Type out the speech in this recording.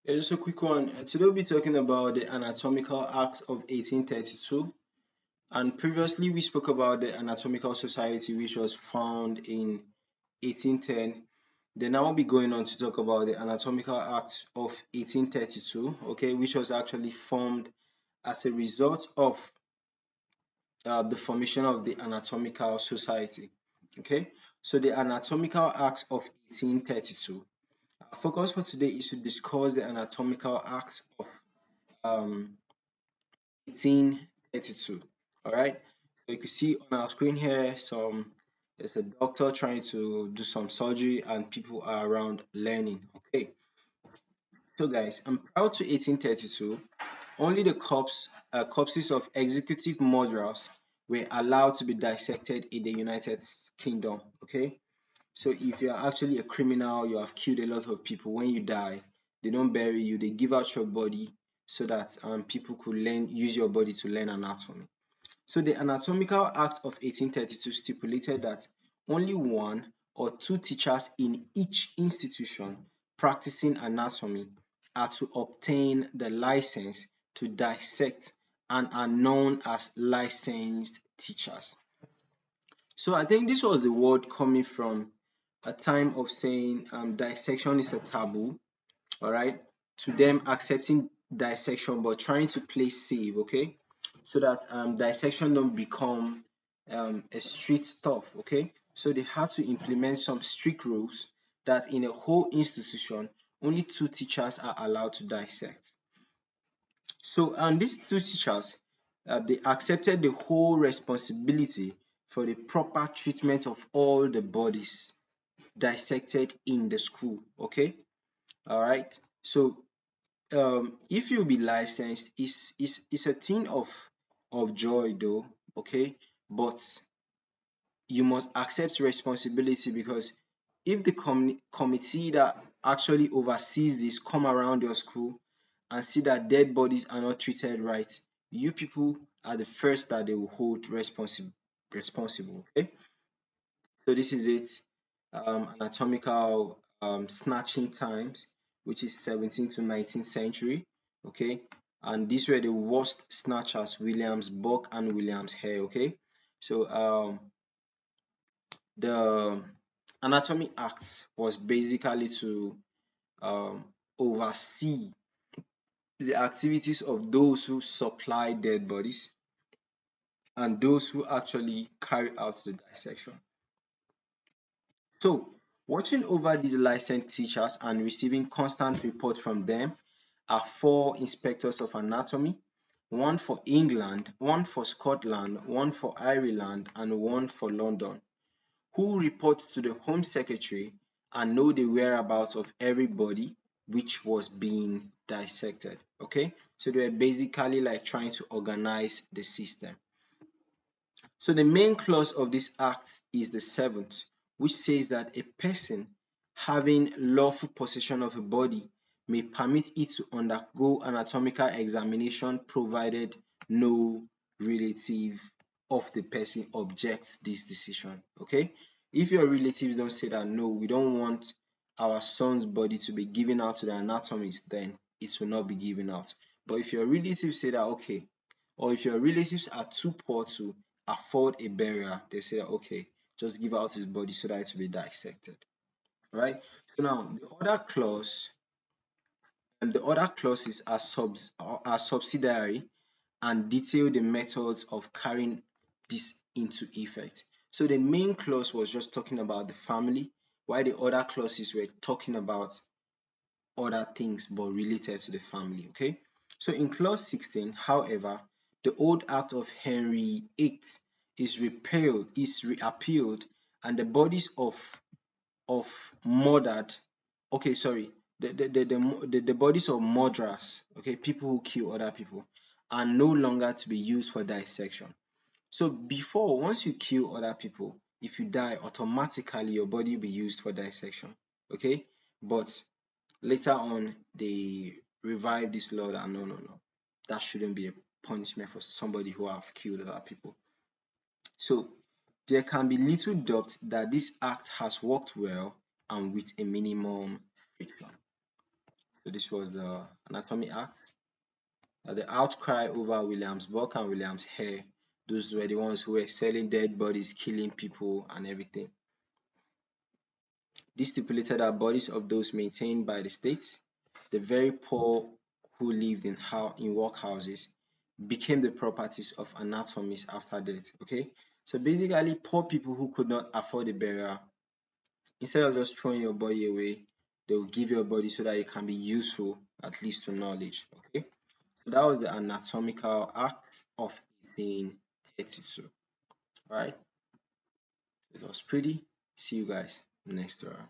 Just a quick one. Today we'll be talking about the Anatomical Act of 1832. And previously we spoke about the Anatomical Society, which was found in 1810. Then I will be going on to talk about the Anatomical Act of 1832, okay, which was actually formed as a result of the formation of the Anatomical Society. Okay, so the Anatomical Act of 1832. Our focus for today is to discuss the Anatomical Act of um, 1832. All right. So you can see on our screen here, there's a doctor trying to do some surgery, and people are around learning. Okay. So guys, prior to 1832, only the corpses of executive murderers were allowed to be dissected in the United Kingdom. Okay. So if you are actually a criminal, you have killed a lot of people. When you die, they don't bury you. They give out your body so that people could use your body to learn anatomy. So the Anatomical Act of 1832 stipulated that only one or two teachers in each institution practicing anatomy are to obtain the license to dissect and are known as licensed teachers. So I think this was the word coming from a time of saying dissection is a taboo, all right, to them accepting dissection but trying to play safe, okay, so that dissection don't become a street stuff, okay. So they had to implement some strict rules that in a whole institution only two teachers are allowed to dissect. So these two teachers, they accepted the whole responsibility for the proper treatment of all the bodies dissected in the school, okay. All right. So if you be licensed, is a thing of joy though, okay, but you must accept responsibility, because if the committee that actually oversees this come around your school and see that dead bodies are not treated right, you people are the first that they will hold responsible, okay. So this is it. Anatomical snatching times, which is 17th to 19th century. Okay, and these were the worst snatchers: Williams Buck and Williams Hare. Okay, so the Anatomy Act was basically to um, oversee the activities of those who supply dead bodies and those who actually carry out the dissection. So, watching over these licensed teachers and receiving constant reports from them are four inspectors of anatomy: one for England, one for Scotland, one for Ireland, and one for London, who report to the Home Secretary and know the whereabouts of everybody which was being dissected. Okay, so they were basically like trying to organize the system. So the main clause of this act is the seventh, which says that a person having lawful possession of a body may permit it to undergo anatomical examination provided no relative of the person objects this decision. Okay, if your relatives don't say that no, we don't want our son's body to be given out to the anatomist, then it will not be given out. But if your relatives say that okay, or if your relatives are too poor to afford a burial, they say, okay, just give out his body so that it will be dissected. Right? So now the other clauses are subsidiary and detail the methods of carrying this into effect. So the main clause was just talking about the family, while the other clauses were talking about other things but related to the family. Okay. So in clause 16, however, the old act of Henry VIII is reappealed, and the bodies of murdered, okay, sorry, the bodies of murderers, okay, people who kill other people, are no longer to be used for dissection. So before, once you kill other people, if you die, automatically your body will be used for dissection. Okay, but later on they revived this law that no, that shouldn't be a punishment for somebody who have killed other people. So there can be little doubt that this act has worked well and with a minimum friction. So this was the Anatomy Act. The outcry over Williamsburg and Williams Hair, those were the ones who were selling dead bodies, killing people, and everything. This stipulated that bodies of those maintained by the state, the very poor who lived in workhouses, became the properties of anatomists after death. Okay, so basically, poor people who could not afford a burial, instead of just throwing your body away, they will give your body so that it can be useful, at least to knowledge. Okay, so that was the Anatomical Act of 1832. All right, it was pretty. See you guys next round.